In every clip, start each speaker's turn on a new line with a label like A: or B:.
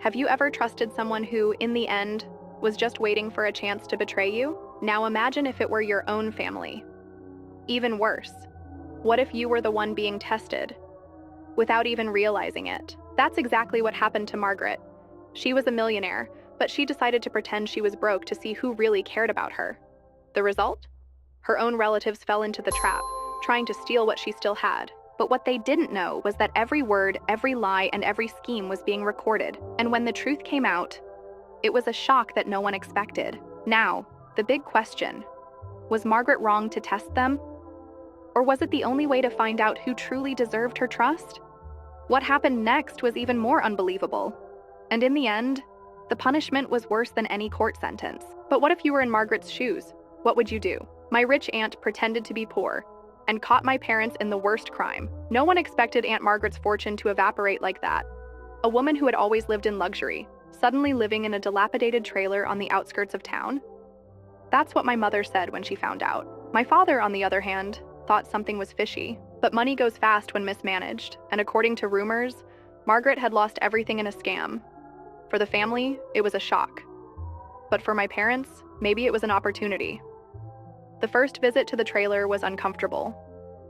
A: Have you ever trusted someone who, in the end, was just waiting for a chance to betray you? Now imagine if it were your own family. Even worse, what if you were the one being tested without even realizing it? That's exactly what happened to Margaret. She was a millionaire, but she decided to pretend she was broke to see who really cared about her. The result? Her own relatives fell into the trap, trying to steal what she still had. But what they didn't know was that every word, every lie, and every scheme was being recorded. And when the truth came out, it was a shock that no one expected. Now, the big question: was Margaret wrong to test them? Or was it the only way to find out who truly deserved her trust? What happened next was even more unbelievable. And in the end, the punishment was worse than any court sentence. But what if you were in Margaret's shoes? What would you do? My rich aunt pretended to be poor and caught my parents in the worst crime. No one expected Aunt Margaret's fortune to evaporate like that. A woman who had always lived in luxury, suddenly living in a dilapidated trailer on the outskirts of town. That's what my mother said when she found out. My father, on the other hand, thought something was fishy. But money goes fast when mismanaged, and according to rumors, Margaret had lost everything in a scam. For the family, it was a shock. But for my parents, maybe it was an opportunity. The first visit to the trailer was uncomfortable.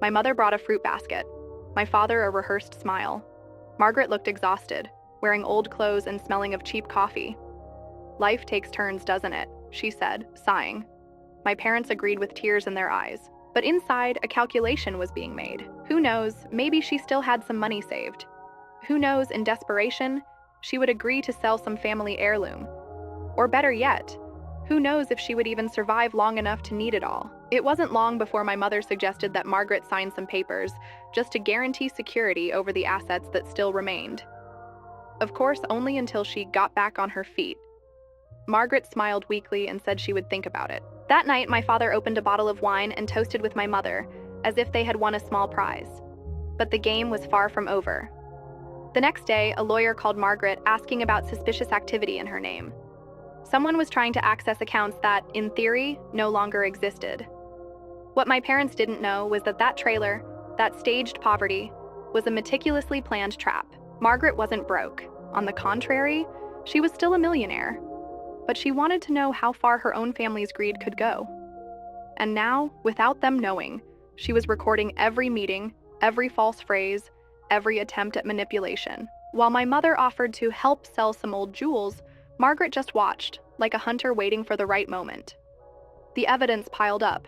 A: My mother brought a fruit basket, my father a rehearsed smile. Margaret looked exhausted, wearing old clothes and smelling of cheap coffee. "Life takes turns, doesn't it?" she said, sighing. My parents agreed with tears in their eyes. But inside, a calculation was being made. Who knows, maybe she still had some money saved. Who knows, in desperation, she would agree to sell some family heirloom. Or better yet, who knows if she would even survive long enough to need it all. It wasn't long before my mother suggested that Margaret sign some papers, just to guarantee security over the assets that still remained. Of course, only until she got back on her feet. Margaret smiled weakly and said she would think about it. That night, my father opened a bottle of wine and toasted with my mother, as if they had won a small prize. But the game was far from over. The next day, a lawyer called Margaret asking about suspicious activity in her name. Someone was trying to access accounts that, in theory, no longer existed. What my parents didn't know was that that trailer, that staged poverty, was a meticulously planned trap. Margaret wasn't broke. On the contrary, she was still a millionaire. But she wanted to know how far her own family's greed could go. And now, without them knowing, she was recording every meeting, every false phrase, every attempt at manipulation. While my mother offered to help sell some old jewels, Margaret just watched, like a hunter waiting for the right moment. The evidence piled up: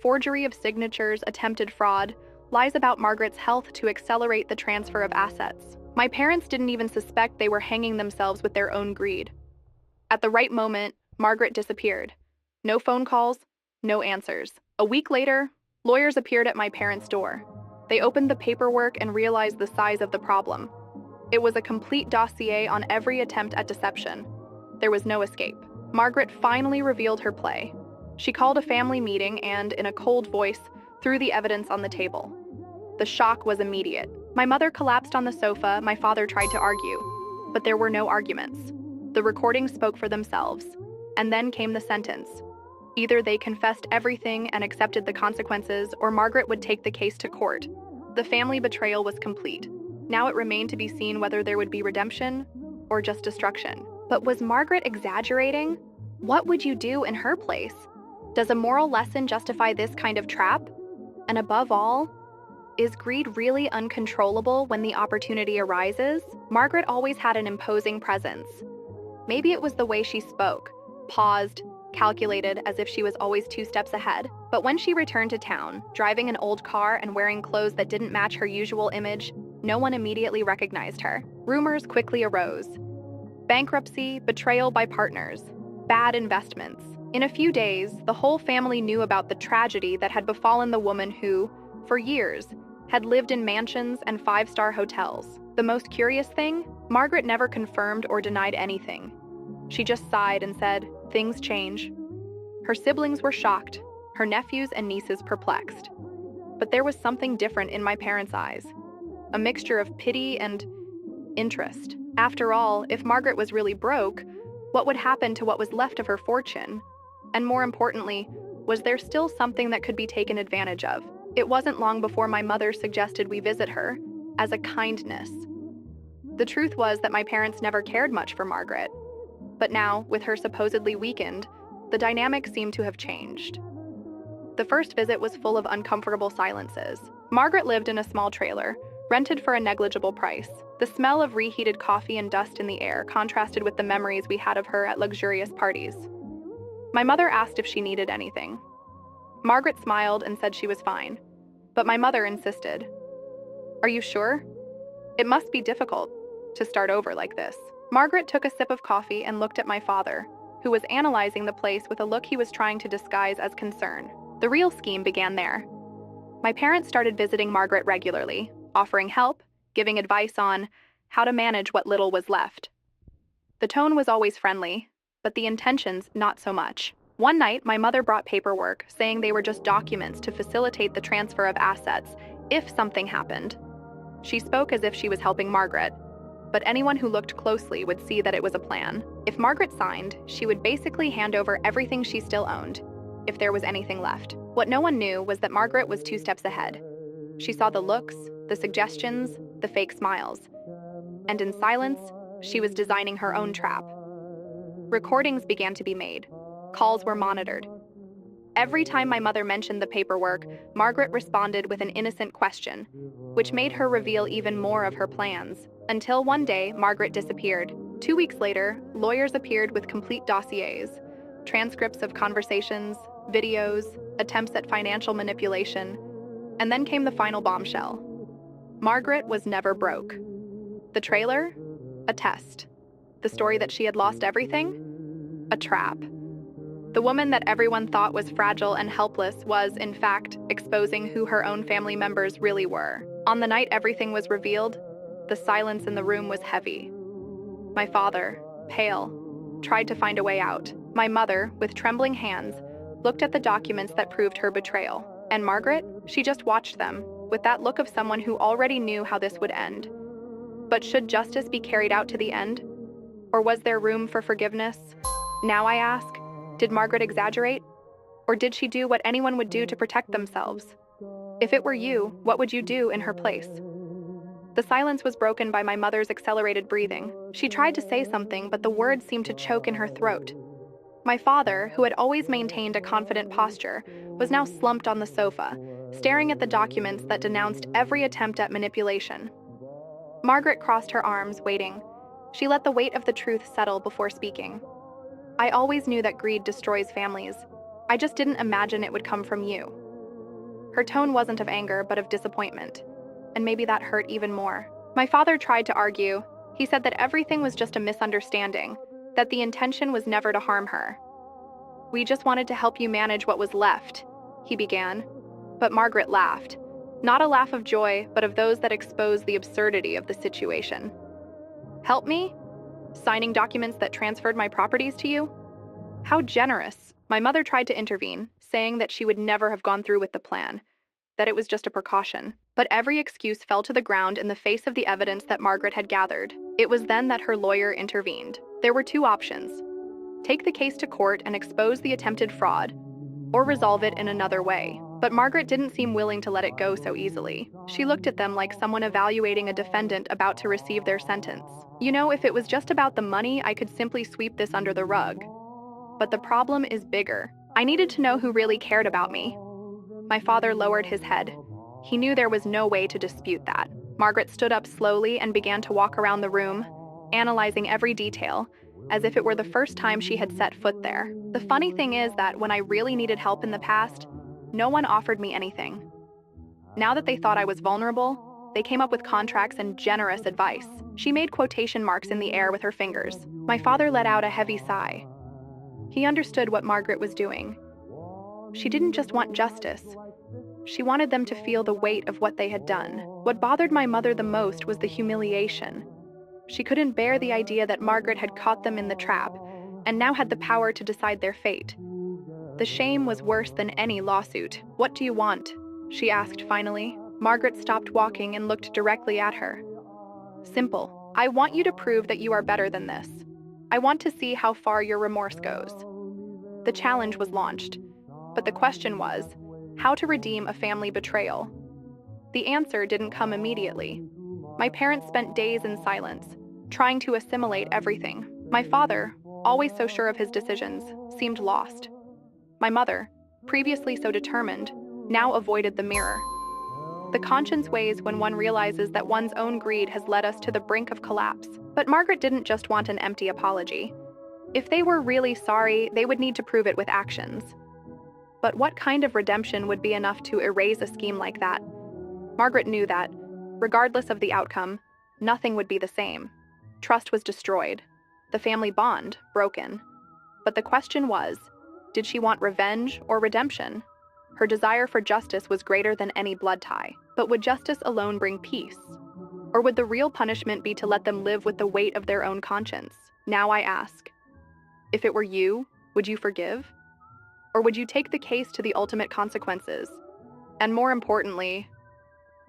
A: forgery of signatures, attempted fraud, lies about Margaret's health to accelerate the transfer of assets. My parents didn't even suspect they were hanging themselves with their own greed. At the right moment, Margaret disappeared. No phone calls, no answers. A week later, lawyers appeared at my parents' door. They opened the paperwork and realized the size of the problem. It was a complete dossier on every attempt at deception. There was no escape. Margaret finally revealed her play. She called a family meeting and, in a cold voice, threw the evidence on the table. The shock was immediate. My mother collapsed on the sofa. My father tried to argue, but there were no arguments. The recordings spoke for themselves. And then came the sentence. Either they confessed everything and accepted the consequences, or Margaret would take the case to court. The family betrayal was complete. Now it remained to be seen whether there would be redemption or just destruction. But was Margaret exaggerating? What would you do in her place? Does a moral lesson justify this kind of trap? And above all, is greed really uncontrollable when the opportunity arises? Margaret always had an imposing presence. Maybe it was the way she spoke, paused, calculated, as if she was always 2 steps ahead. But when she returned to town, driving an old car and wearing clothes that didn't match her usual image, no one immediately recognized her. Rumors quickly arose. Bankruptcy, betrayal by partners, bad investments. In a few days, the whole family knew about the tragedy that had befallen the woman who, for years, had lived in mansions and 5-star hotels. The most curious thing? Margaret never confirmed or denied anything. She just sighed and said, "Things change." Her siblings were shocked, her nephews and nieces perplexed. But there was something different in my parents' eyes. A mixture of pity and interest. After all, if Margaret was really broke, what would happen to what was left of her fortune? And more importantly, was there still something that could be taken advantage of? It wasn't long before my mother suggested we visit her, as a kindness. The truth was that my parents never cared much for Margaret. But now, with her supposedly weakened, the dynamic seemed to have changed. The first visit was full of uncomfortable silences. Margaret lived in a small trailer, rented for a negligible price. The smell of reheated coffee and dust in the air contrasted with the memories we had of her at luxurious parties. My mother asked if she needed anything. Margaret smiled and said she was fine, but my mother insisted. "Are you sure? It must be difficult to start over like this." Margaret took a sip of coffee and looked at my father, who was analyzing the place with a look he was trying to disguise as concern. The real scheme began there. My parents started visiting Margaret regularly, offering help, giving advice on how to manage what little was left. The tone was always friendly, but the intentions not so much. One night, my mother brought paperwork saying they were just documents to facilitate the transfer of assets if something happened. She spoke as if she was helping Margaret, but anyone who looked closely would see that it was a plan. If Margaret signed, she would basically hand over everything she still owned, if there was anything left. What no one knew was that Margaret was 2 steps ahead. She saw the looks, the suggestions, the fake smiles. And in silence, she was designing her own trap. Recordings began to be made. Calls were monitored. Every time my mother mentioned the paperwork, Margaret responded with an innocent question, which made her reveal even more of her plans. Until one day, Margaret disappeared. 2 weeks later, lawyers appeared with complete dossiers, transcripts of conversations, videos, attempts at financial manipulation, and then came the final bombshell. Margaret was never broke. The trailer? A test. The story that she had lost everything? A trap. The woman that everyone thought was fragile and helpless was, in fact, exposing who her own family members really were. On the night everything was revealed, the silence in the room was heavy. My father, pale, tried to find a way out. My mother, with trembling hands, looked at the documents that proved her betrayal. And Margaret? She just watched them, with that look of someone who already knew how this would end. But should justice be carried out to the end? Or was there room for forgiveness? Now I ask, did Margaret exaggerate? Or did she do what anyone would do to protect themselves? If it were you, what would you do in her place? The silence was broken by my mother's accelerated breathing. She tried to say something, but the words seemed to choke in her throat. My father, who had always maintained a confident posture, was now slumped on the sofa, staring at the documents that denounced every attempt at manipulation. Margaret crossed her arms, waiting. She let the weight of the truth settle before speaking. "I always knew that greed destroys families. I just didn't imagine it would come from you." Her tone wasn't of anger, but of disappointment, and maybe that hurt even more. My father tried to argue. He said that everything was just a misunderstanding, that the intention was never to harm her. "We just wanted to help you manage what was left," he began. But Margaret laughed. Not a laugh of joy, but of those that expose the absurdity of the situation. "Help me? Signing documents that transferred my properties to you? How generous." My mother tried to intervene, saying that she would never have gone through with the plan, that it was just a precaution. But every excuse fell to the ground in the face of the evidence that Margaret had gathered. It was then that her lawyer intervened. There were 2 options: take the case to court and expose the attempted fraud, or resolve it in another way. But Margaret didn't seem willing to let it go so easily. She looked at them like someone evaluating a defendant about to receive their sentence. "You know, if it was just about the money, I could simply sweep this under the rug. But the problem is bigger. I needed to know who really cared about me." My father lowered his head. He knew there was no way to dispute that. Margaret stood up slowly and began to walk around the room, analyzing every detail, as if it were the first time she had set foot there. The funny thing is that when I really needed help in the past, no one offered me anything. Now that they thought I was vulnerable, they came up with contracts and generous advice. She made quotation marks in the air with her fingers. My father let out a heavy sigh. He understood what Margaret was doing. She didn't just want justice. She wanted them to feel the weight of what they had done. What bothered my mother the most was the humiliation. She couldn't bear the idea that Margaret had caught them in the trap, and now had the power to decide their fate. The shame was worse than any lawsuit. "What do you want?" she asked finally. Margaret stopped walking and looked directly at her. "Simple. I want you to prove that you are better than this. I want to see how far your remorse goes." The challenge was launched, but the question was, how to redeem a family betrayal? The answer didn't come immediately. My parents spent days in silence, trying to assimilate everything. My father, always so sure of his decisions, seemed lost. My mother, previously so determined, now avoided the mirror. The conscience weighs when one realizes that one's own greed has led us to the brink of collapse. But Margaret didn't just want an empty apology. If they were really sorry, they would need to prove it with actions. But what kind of redemption would be enough to erase a scheme like that? Margaret knew that, regardless of the outcome, nothing would be the same. Trust was destroyed, the family bond broken. But the question was, did she want revenge or redemption? Her desire for justice was greater than any blood tie. But would justice alone bring peace? Or would the real punishment be to let them live with the weight of their own conscience? Now I ask, if it were you, would you forgive? Or would you take the case to the ultimate consequences? And more importantly,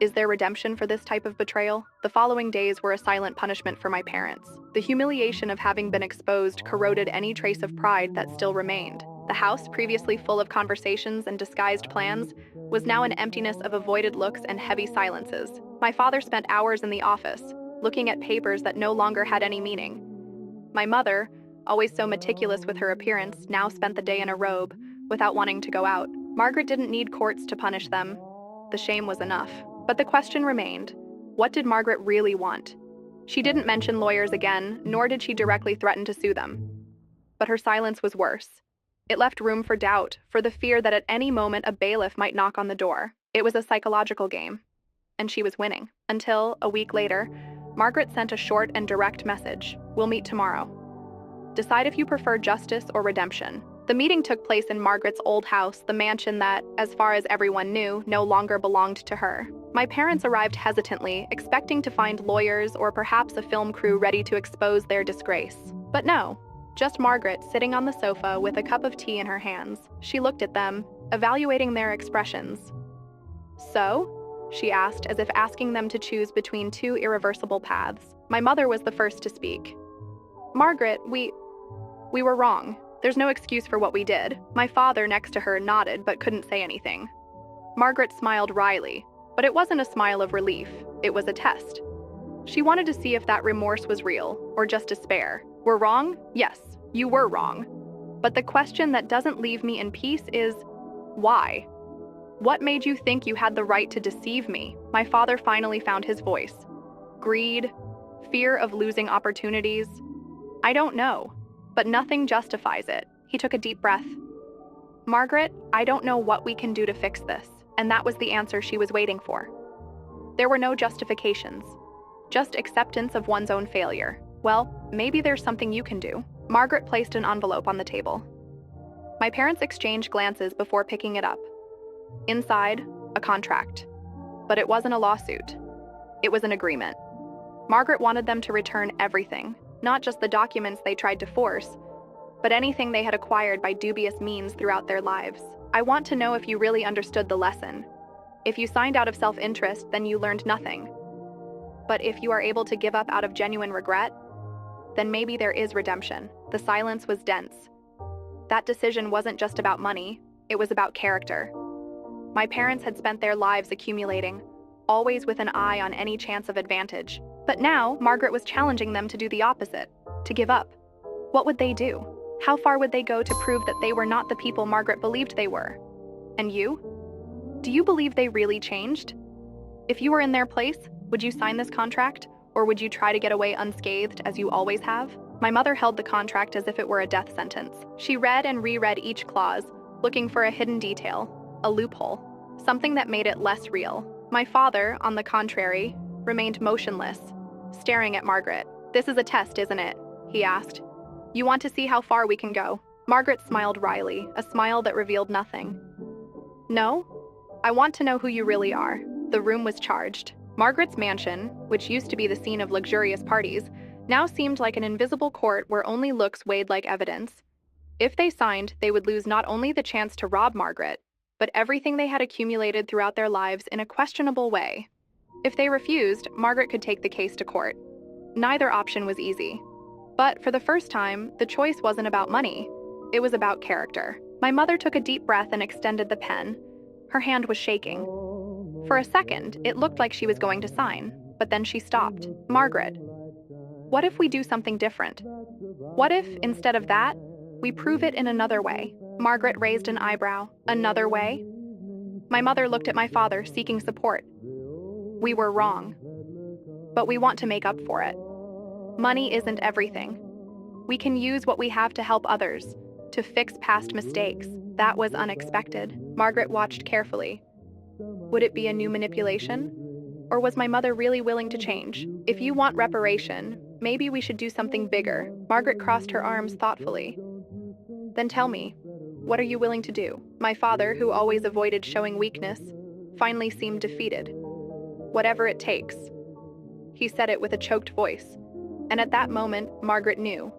A: is there redemption for this type of betrayal? The following days were a silent punishment for my parents. The humiliation of having been exposed corroded any trace of pride that still remained. The house, previously full of conversations and disguised plans, was now an emptiness of avoided looks and heavy silences. My father spent hours in the office, looking at papers that no longer had any meaning. My mother, always so meticulous with her appearance, now spent the day in a robe, without wanting to go out. Margaret didn't need courts to punish them. The shame was enough. But the question remained, what did Margaret really want? She didn't mention lawyers again, nor did she directly threaten to sue them. But her silence was worse. It left room for doubt, for the fear that at any moment a bailiff might knock on the door. It was a psychological game, and she was winning. Until, a week later, Margaret sent a short and direct message. We'll meet tomorrow. Decide if you prefer justice or redemption. The meeting took place in Margaret's old house, the mansion that, as far as everyone knew, no longer belonged to her. My parents arrived hesitantly, expecting to find lawyers or perhaps a film crew ready to expose their disgrace. But no, just Margaret sitting on the sofa with a cup of tea in her hands. She looked at them, evaluating their expressions. So? She asked, as if asking them to choose between two irreversible paths. My mother was the first to speak. Margaret, we were wrong. There's no excuse for what we did. My father, next to her, nodded but couldn't say anything. Margaret smiled wryly, but it wasn't a smile of relief. It was a test. She wanted to see if that remorse was real, or just despair. We're wrong? Yes, you were wrong. But the question that doesn't leave me in peace is, why? What made you think you had the right to deceive me? My father finally found his voice. Greed? Fear of losing opportunities? I don't know. But nothing justifies it. He took a deep breath. Margaret, I don't know what we can do to fix this. And that was the answer she was waiting for. There were no justifications, just acceptance of one's own failure. Well, maybe there's something you can do. Margaret placed an envelope on the table. My parents exchanged glances before picking it up. Inside, a contract. But it wasn't a lawsuit. It was an agreement. Margaret wanted them to return everything. Not just the documents they tried to force, but anything they had acquired by dubious means throughout their lives. I want to know if you really understood the lesson. If you signed out of self-interest, then you learned nothing. But if you are able to give up out of genuine regret, then maybe there is redemption. The silence was dense. That decision wasn't just about money, it was about character. My parents had spent their lives accumulating, always with an eye on any chance of advantage. But now, Margaret was challenging them to do the opposite, to give up. What would they do? How far would they go to prove that they were not the people Margaret believed they were? And you? Do you believe they really changed? If you were in their place, would you sign this contract? Or would you try to get away unscathed, as you always have? My mother held the contract as if it were a death sentence. She read and reread each clause, looking for a hidden detail, a loophole, something that made it less real. My father, on the contrary, remained motionless, staring at Margaret. This is a test, isn't it? He asked. You want to see how far we can go? Margaret smiled wryly, a smile that revealed nothing. No? I want to know who you really are. The room was charged. Margaret's mansion, which used to be the scene of luxurious parties, now seemed like an invisible court where only looks weighed like evidence. If they signed, they would lose not only the chance to rob Margaret, but everything they had accumulated throughout their lives in a questionable way. If they refused, Margaret could take the case to court. Neither option was easy. But for the first time, the choice wasn't about money. It was about character. My mother took a deep breath and extended the pen. Her hand was shaking. For a second, it looked like she was going to sign. But then she stopped. Margaret, what if we do something different? What if, instead of that, we prove it in another way? Margaret raised an eyebrow. Another way? My mother looked at my father, seeking support. We were wrong, but we want to make up for it. Money isn't everything. We can use what we have to help others, to fix past mistakes. That was unexpected. Margaret watched carefully. Would it be a new manipulation? Or was my mother really willing to change? If you want reparation, maybe we should do something bigger. Margaret crossed her arms thoughtfully. Then tell me, what are you willing to do? My father, who always avoided showing weakness, finally seemed defeated. Whatever it takes. He said it with a choked voice. And at that moment, Margaret knew.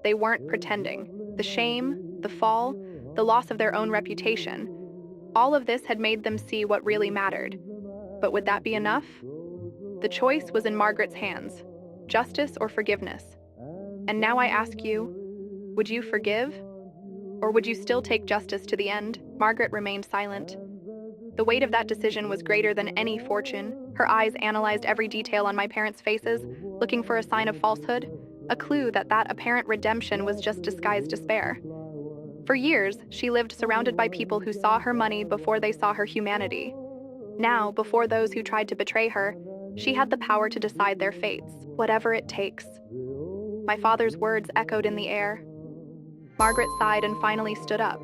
A: They weren't pretending. The shame, the fall, the loss of their own reputation, all of this had made them see what really mattered. But would that be enough? The choice was in Margaret's hands, justice or forgiveness. And now I ask you, would you forgive? Or would you still take justice to the end? Margaret remained silent. The weight of that decision was greater than any fortune. Her eyes analyzed every detail on my parents' faces, looking for a sign of falsehood, a clue that that apparent redemption was just disguised despair. For years, she lived surrounded by people who saw her money before they saw her humanity. Now, before those who tried to betray her, she had the power to decide their fates, whatever it takes. My father's words echoed in the air. Margaret sighed and finally stood up.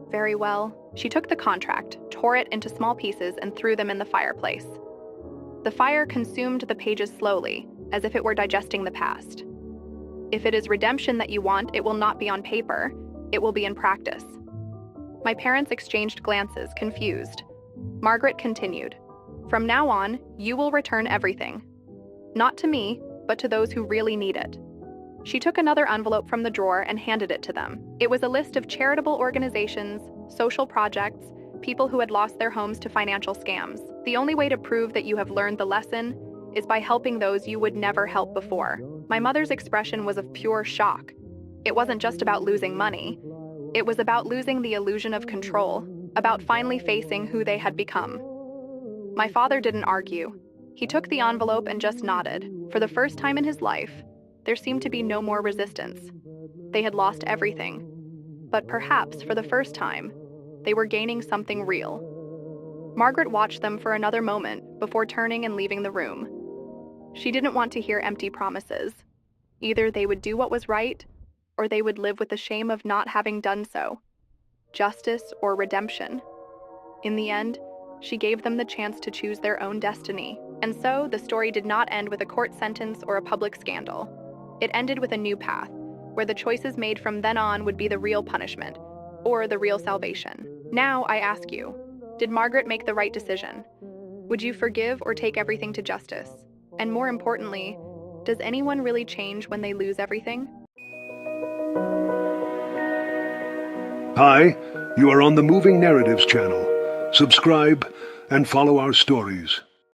A: Very well. She took the contract, tore it into small pieces, and threw them in the fireplace. The fire consumed the pages slowly, as if it were digesting the past. If it is redemption that you want, it will not be on paper, it will be in practice. My parents exchanged glances, confused. Margaret continued. From now on, you will return everything. Not to me, but to those who really need it. She took another envelope from the drawer and handed it to them. It was a list of charitable organizations, social projects, people who had lost their homes to financial scams. The only way to prove that you have learned the lesson is by helping those you would never help before. My mother's expression was of pure shock. It wasn't just about losing money. It was about losing the illusion of control, about finally facing who they had become. My father didn't argue. He took the envelope and just nodded. For the first time in his life, there seemed to be no more resistance. They had lost everything. But perhaps, for the first time, they were gaining something real. Margaret watched them for another moment before turning and leaving the room. She didn't want to hear empty promises. Either they would do what was right, or they would live with the shame of not having done so. Justice or redemption. In the end, she gave them the chance to choose their own destiny. And so, the story did not end with a court sentence or a public scandal. It ended with a new path, where the choices made from then on would be the real punishment, or the real salvation. Now, I ask you, did Margaret make the right decision? Would you forgive or take everything to justice? And more importantly, does anyone really change when they lose everything?
B: Hi, you are on the Moving Narratives channel. Subscribe and follow our stories.